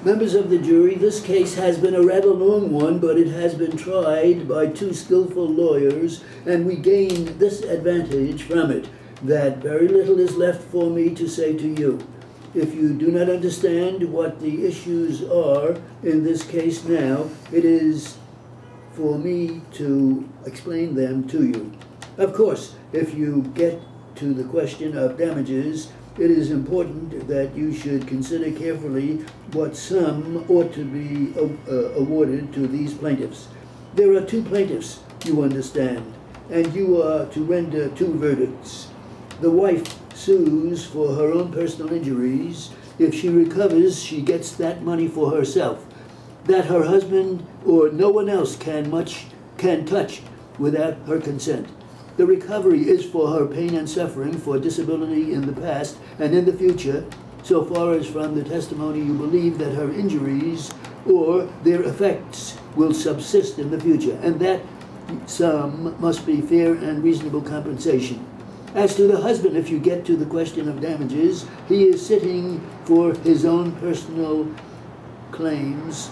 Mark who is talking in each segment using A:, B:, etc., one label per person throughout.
A: Members of the jury, this case has been a rather long one, but it has been tried by two skillful lawyers, and we gain this advantage from it, that very little is left for me to say to you. If you do not understand what the issues are in this case now, it is for me to explain them to you. Of course, if you get to the question of damages, it is important that you should consider carefully what sum ought to be awarded to these plaintiffs. There are two plaintiffs, you understand, and you are to render two verdicts. The wife sues for her own personal injuries. If she recovers, she gets that money for herself, that her husband or no one else can touch without her consent. The recovery is for her pain and suffering for disability in the past and in the future, so far as from the testimony you believe that her injuries or their effects will subsist in the future, and that sum must be fair and reasonable compensation. As to the husband, if you get to the question of damages, he is sitting for his own personal claims,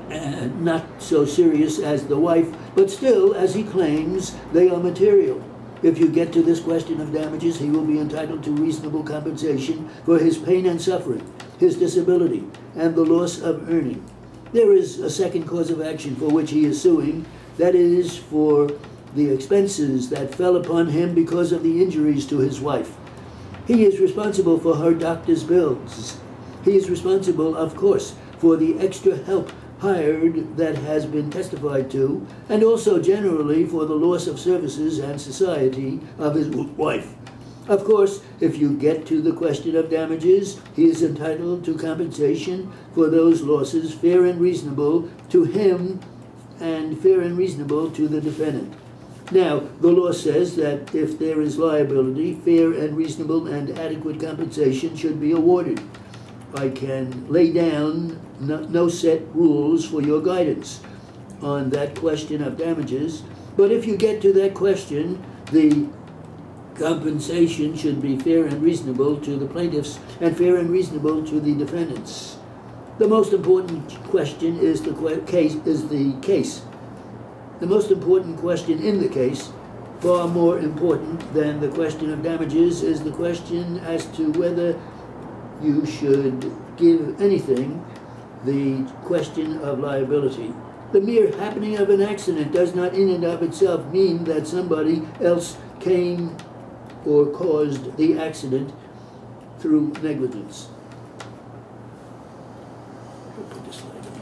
A: not so serious as the wife, but still, as he claims, they are material. If you get to this question of damages, he will be entitled to reasonable compensation for his pain and suffering, his disability, and the loss of earning. There is a second cause of action for which he is suing, that is for the expenses that fell upon him because of the injuries to his wife. He is responsible for her doctor's bills. He is responsible, of course, for the extra help hired that has been testified to, and also generally for the loss of services and society of his wife. Of course, if you get to the question of damages, he is entitled to compensation for those losses, fair and reasonable to him and fair and reasonable to the defendant. Now, the law says that if there is liability, fair and reasonable and adequate compensation should be awarded. I can lay down no set rules for your guidance on that question of damages, but if you get to that question, the compensation should be fair and reasonable to the plaintiffs and fair and reasonable to the defendants. The most important question is the case. The most important question in the case, far more important than the question of damages, is the question as to whether you should give anything the question of liability. The mere happening of an accident does not in and of itself mean that somebody else came or caused the accident through negligence. I'll put this slide in.